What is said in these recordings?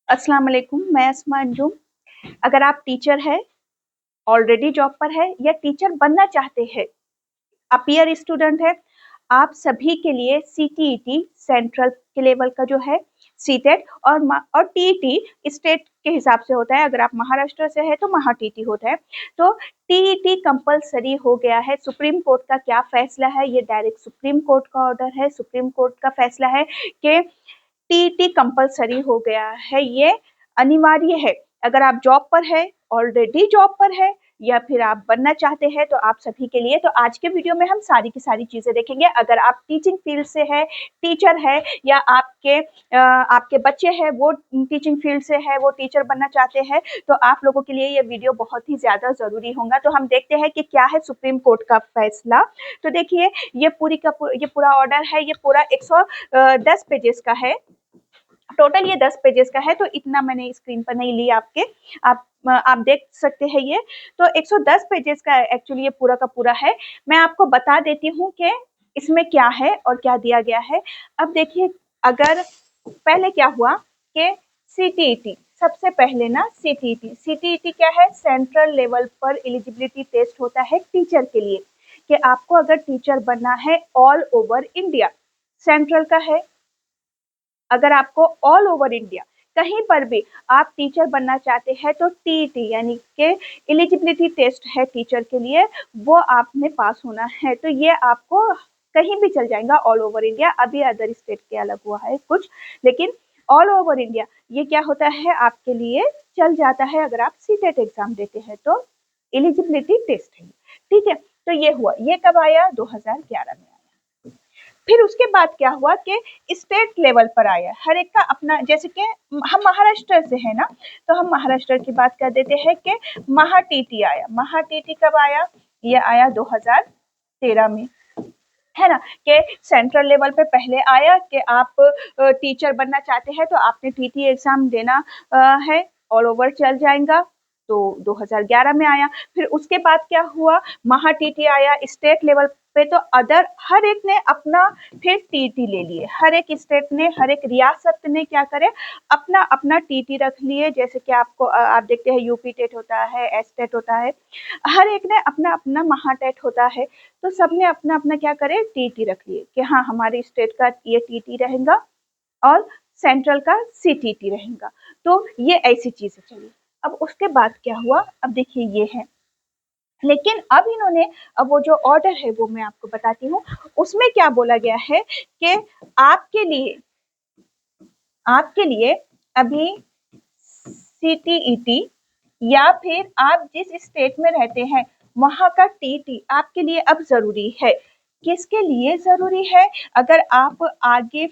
अस्सलाम वालेकुम, मैं अस्मा अंजुम। अगर आप टीचर है, ऑलरेडी जॉब पर है या टीचर बनना चाहते हैं, अपीयर स्टूडेंट है, आप सभी के लिए सीटीईटी सेंट्रल के लेवल का जो है सीटेट और टीईटी स्टेट के हिसाब से होता है। अगर आप महाराष्ट्र से है तो महाटीटी होता है। तो टीईटी कंपलसरी हो गया है। सुप्रीम कोर्ट का क्या फैसला है, ये डायरेक्ट सुप्रीम कोर्ट का ऑर्डर है, सुप्रीम कोर्ट का फैसला है कि टीटी कंपलसरी हो गया है, ये अनिवार्य है। अगर आप जॉब पर है, ऑलरेडी जॉब पर है या फिर आप बनना चाहते हैं तो आप सभी के लिए। तो आज के वीडियो में हम सारी की सारी चीजें देखेंगे। अगर आप टीचिंग फील्ड से है, टीचर है या आपके बच्चे हैं वो टीचिंग फील्ड से है, वो टीचर बनना चाहते हैं, तो आप लोगों के लिए ये वीडियो बहुत ही ज्यादा जरूरी होगा। तो हम देखते हैं कि क्या है सुप्रीम कोर्ट का फैसला। तो देखिए, ये पूरा ऑर्डर है, ये पूरा 110 पेजेस का है। टोटल ये 10 पेजेस का है, तो इतना मैंने स्क्रीन पर नहीं ली आपके। आप देख सकते हैं ये। तो 110 पेजेस का एक्चुअली ये पूरा का पूरा है। मैं आपको बता देती हूँ कि इसमें क्या है और क्या दिया गया है। अब देखिए, अगर पहले क्या हुआ कि सीटीईटी, सबसे पहले ना सीटीईटी क्या है? सेंट्रल लेवल पर एलिजिबिलिटी टेस्ट होता है टीचर के लिए, कि आपको अगर टीचर बनना है ऑल ओवर इंडिया। सेंट्रल का है, अगर आपको ऑल ओवर इंडिया कहीं पर भी आप टीचर बनना चाहते हैं तो टीईटी यानी कि एलिजिबिलिटी टेस्ट है टीचर के लिए, वो आपने पास होना है। तो ये आपको कहीं भी चल जाएगा ऑल ओवर इंडिया। अभी अदर स्टेट के अलग हुआ है कुछ, लेकिन ऑल ओवर इंडिया ये क्या होता है आपके लिए चल जाता है अगर आप सीटेट एग्जाम देते हैं तो। एलिजिबिलिटी टेस्ट है, ठीक है। तो ये हुआ, ये कब आया? 2011 में। फिर उसके बाद क्या हुआ कि स्टेट लेवल पर आया। हर एक का अपना, जैसे कि हम महाराष्ट्र से है ना, तो हम महाराष्ट्र की बात कर देते हैं कि महाटीटी आया। महाटीटी कब आया? ये आया 2013 में, है ना। कि सेंट्रल लेवल पे पहले आया कि आप टीचर बनना चाहते हैं तो आपने टीटी एग्जाम देना है, ऑल ओवर चल जाएगा। तो 2011 में आया। फिर उसके बाद क्या हुआ? महाटीटी आया स्टेट लेवल पे। तो अदर हर एक ने अपना फिर टीटी ले लिए। हर एक स्टेट ने, हर एक रियासत ने क्या करे, अपना अपना टीटी रख लिए। जैसे कि आप देखते हैं यूपी टेट होता है, एस टेट होता है, हर एक ने अपना अपना महाटेट होता है। तो सबने अपना अपना क्या करे, टीटी रख लिए कि हाँ हमारे स्टेट का ये टीटी रहेगा और सेंट्रल का सीटीटी रहेगा। तो ये ऐसी चीजें चली। अब उसके बाद क्या हुआ? अब देखिए ये है, लेकिन अब इन्होंने, अब वो जो ऑर्डर है वो मैं आपको बताती हूँ। उसमें क्या बोला गया है कि आपके लिए अभी सीटीईटी या फिर आप जिस स्टेट में रहते हैं वहां का टीटी आपके लिए अब जरूरी है। किसके लिए जरूरी है? अगर आप आगे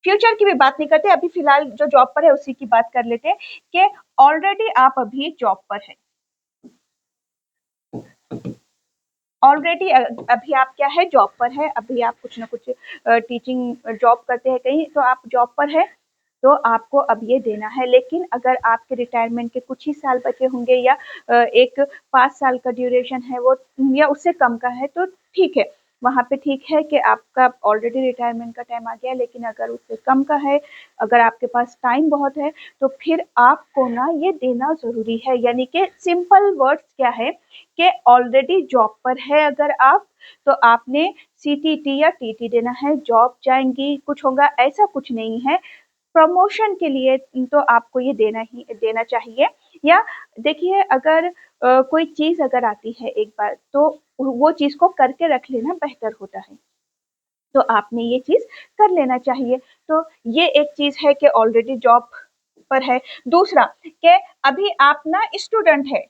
फ्यूचर की भी बात नहीं करते, अभी फिलहाल जो जॉब पर है उसी की बात कर लेते हैं कि ऑलरेडी आप अभी जॉब पर है, ऑलरेडी अभी आप क्या है, जॉब पर है। अभी आप कुछ ना कुछ टीचिंग जॉब करते हैं कहीं, तो आप जॉब पर है, तो आपको अब ये देना है। लेकिन अगर आपके रिटायरमेंट के कुछ ही साल बचे होंगे या एक 5 साल का ड्यूरेशन है वो, या उससे कम का है, तो ठीक है, वहाँ पे ठीक है कि आपका ऑलरेडी रिटायरमेंट का टाइम आ गया। लेकिन अगर उससे कम का है, अगर आपके पास टाइम बहुत है, तो फिर आपको ना ये देना जरूरी है। यानी कि सिंपल वर्ड्स क्या है कि ऑलरेडी जॉब पर है अगर आप, तो आपने सीटीटी या टीटी देना है। जॉब जाएंगी, कुछ होगा, ऐसा कुछ नहीं है। प्रमोशन के लिए तो आपको ये देना चाहिए। या देखिए, अगर कोई चीज अगर आती है एक बार, तो वो चीज को करके रख लेना बेहतर होता है। तो आपने ये चीज कर लेना चाहिए। तो ये एक चीज है कि ऑलरेडी जॉब पर है। दूसरा कि अभी आप ना स्टूडेंट है,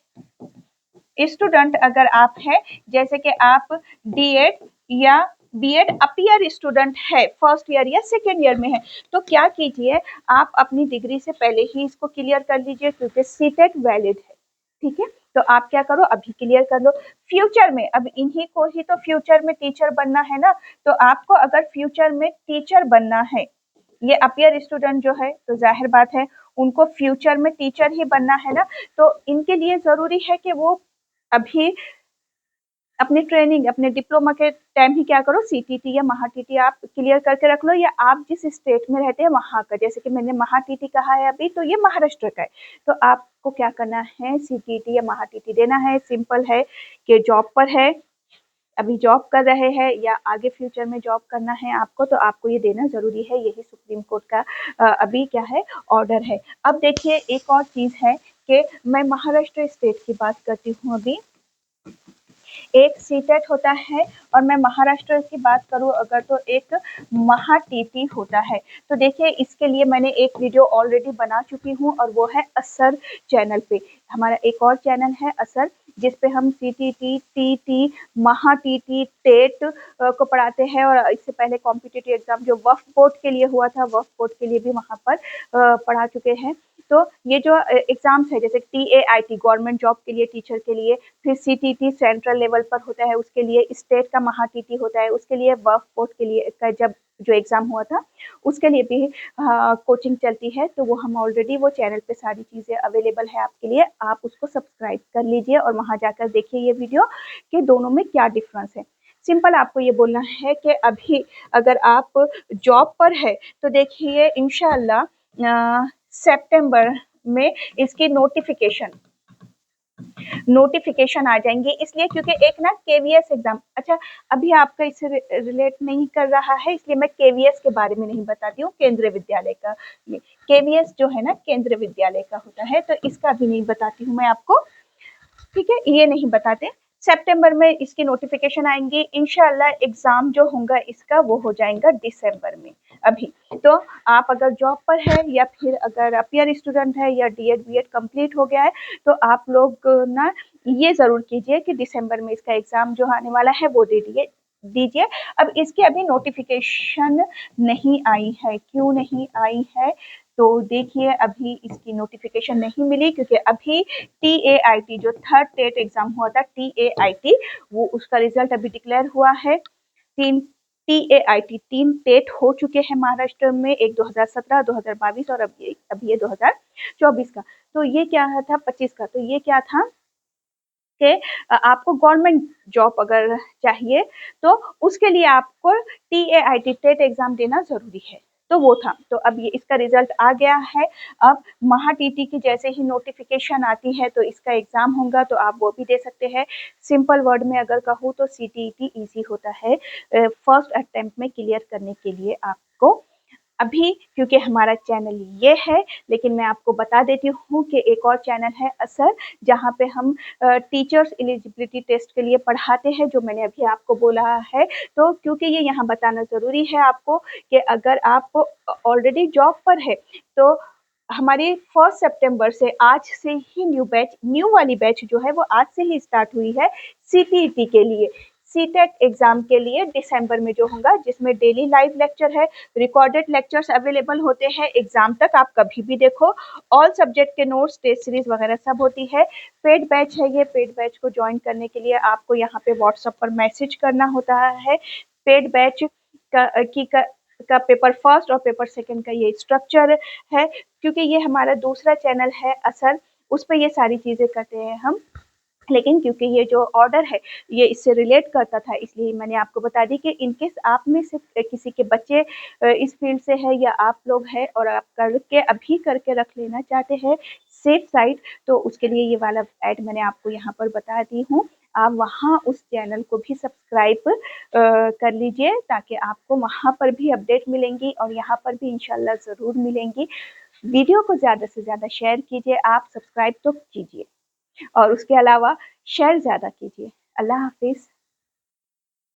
स्टूडेंट अगर आप है, जैसे कि आप डीएड या बीएड अपीयर स्टूडेंट है, फर्स्ट ईयर या सेकेंड ईयर में है, तो क्या कीजिए, आप अपनी डिग्री से पहले ही इसको क्लियर कर लीजिए, क्योंकि सीटेट वैलिड है, ठीक है। तो आप क्या करो, अभी क्लियर कर लो। फ्यूचर में, अब इन्हीं को ही तो फ्यूचर में टीचर बनना है ना, तो आपको अगर फ्यूचर में टीचर बनना है, ये अपीयर स्टूडेंट जो है, तो जाहिर बात है उनको फ्यूचर में टीचर ही बनना है ना। तो इनके लिए जरूरी है कि वो अभी अपनी ट्रेनिंग, अपने डिप्लोमा के टाइम ही क्या करो, सीटीटी या महाटीटी आप क्लियर करके रख लो, या आप जिस स्टेट में रहते हैं वहाँ का, जैसे कि मैंने महाटीटी कहा है अभी, तो ये महाराष्ट्र का है, तो आपको क्या करना है, सीटीटी या महाटीटी देना है। सिंपल है कि जॉब पर है, अभी जॉब कर रहे हैं या आगे फ्यूचर में जॉब करना है आपको, तो आपको ये देना ज़रूरी है। यही सुप्रीम कोर्ट का अभी क्या है, ऑर्डर है। अब देखिए एक और चीज़ है कि मैं महाराष्ट्र स्टेट की बात करती हूँ अभी। एक सीटेट होता है, और मैं महाराष्ट्र की बात करूँ अगर, तो एक महाटीटी होता है। तो देखिए इसके लिए मैंने एक वीडियो ऑलरेडी बना चुकी हूँ, और वो है असर चैनल पे। हमारा एक और चैनल है असर, जिस पे हम सीटीटी, टीटी, महाटीटी, टेट को पढ़ाते हैं, और इससे पहले कॉम्पिटिटिव एग्जाम जो वक्फ बोर्ड के लिए हुआ था, वक्फ बोर्ड के लिए भी वहाँ पर पढ़ा चुके हैं। तो ये जो एग्जाम्स है, जैसे TAIT गवर्नमेंट जॉब के लिए, टीचर के लिए, फिर CTT सेंट्रल लेवल पर होता है, उसके लिए स्टेट का महाटीटी होता है, उसके लिए वक्फ बोर्ड के लिए का जब जो एग्जाम हुआ था उसके लिए भी कोचिंग चलती है। तो वो हम ऑलरेडी वो चैनल पे सारी चीज़ें अवेलेबल है आपके लिए, आप उसको सब्सक्राइब कर लीजिए और वहाँ जाकर देखिए ये वीडियो कि दोनों में क्या डिफरेंस है। सिंपल आपको ये बोलना है कि अभी अगर आप जॉब पर है तो देखिए इंशाल्लाह सितंबर में इसकी नोटिफिकेशन आ जाएंगी, इसलिए क्योंकि एक ना KVS एग्जाम, अच्छा अभी आपका इससे रिलेट नहीं कर रहा है, इसलिए मैं KVS के बारे में नहीं बताती हूँ, केंद्रीय विद्यालय का। ये KVS जो है ना केंद्रीय विद्यालय का होता है, तो इसका भी नहीं बताती हूँ मैं आपको, ठीक है, ये नहीं बताते। सितंबर में इसकी नोटिफिकेशन आएंगी, इंशाल्लाह एग्जाम जो होगा इसका वो हो जाएगा दिसंबर में। अभी तो आप अगर जॉब पर है या फिर अगर अपियर स्टूडेंट है या DED BEd कंप्लीट हो गया है, तो आप लोग ना ये जरूर कीजिए कि दिसंबर में इसका एग्जाम जो आने वाला है वो दीजिए। अब इसकी अभी नोटिफिकेशन नहीं आई है, क्यों नहीं आई है, तो देखिए अभी इसकी नोटिफिकेशन नहीं मिली, क्योंकि अभी TAIT जो थर्ड टेट एग्जाम हुआ था, TAIT वो उसका रिजल्ट अभी डिक्लेयर हुआ है। 3 टेट हो चुके हैं महाराष्ट्र में, एक 2017, 2022 और अभी ये 2024 का। तो ये क्या था, 25 का, तो ये क्या था कि आपको गवर्नमेंट जॉब अगर चाहिए तो उसके लिए आपको TAIT टेट एग्जाम देना जरूरी है, तो वो था। तो अब ये इसका रिजल्ट आ गया है। अब महाटीटी की जैसे ही नोटिफिकेशन आती है तो इसका एग्जाम होगा, तो आप वो भी दे सकते हैं। सिंपल वर्ड में अगर कहूँ तो CTET ईजी होता है फर्स्ट अटेम्प्ट में क्लियर करने के लिए आपको। अभी क्योंकि हमारा चैनल ये है, लेकिन मैं आपको बता देती हूँ कि एक और चैनल है असर, जहाँ पे हम टीचर्स एलिजिबिलिटी टेस्ट के लिए पढ़ाते हैं, जो मैंने अभी आपको बोला है। तो क्योंकि ये यहाँ बताना ज़रूरी है आपको कि अगर आप ऑलरेडी जॉब पर है, तो हमारी 1 सितंबर से आज से ही न्यू वाली बैच जो है वो आज से ही स्टार्ट हुई है CTET के लिए। सीटेट एग्जाम के लिए दिसंबर में जो होगा, जिसमें डेली लाइव लेक्चर है, रिकॉर्डेड लेक्चर्स अवेलेबल होते हैं एग्जाम तक, आप कभी भी देखो। ऑल सब्जेक्ट के नोट्स, टेस्ट सीरीज वगैरह सब होती है। पेड बैच है ये, पेड बैच को ज्वाइन करने के लिए आपको यहाँ पे व्हाट्सएप पर मैसेज करना होता है। पेड बैच का पेपर फर्स्ट और पेपर सेकंड का ये स्ट्रक्चर है, क्योंकि ये हमारा दूसरा चैनल है असर, उस पर ये सारी चीज़ें करते हैं हम। लेकिन क्योंकि ये जो ऑर्डर है ये इससे रिलेट करता था, इसलिए मैंने आपको बता दी कि इनकेस आप में से किसी के बच्चे इस फील्ड से है या आप लोग हैं और आप करके अभी करके रख लेना चाहते हैं सेफ साइड, तो उसके लिए ये वाला ऐड मैंने आपको यहाँ पर बता दी हूँ। आप वहाँ उस चैनल को भी सब्सक्राइब कर लीजिए, ताकि आपको वहाँ पर भी अपडेट मिलेंगी और यहाँ पर भी इंशाल्लाह ज़रूर मिलेंगी। वीडियो को ज़्यादा से ज़्यादा शेयर कीजिए, आप सब्सक्राइब तो कीजिए और उसके अलावा शेयर ज़्यादा कीजिए। अल्लाह हाफिज़।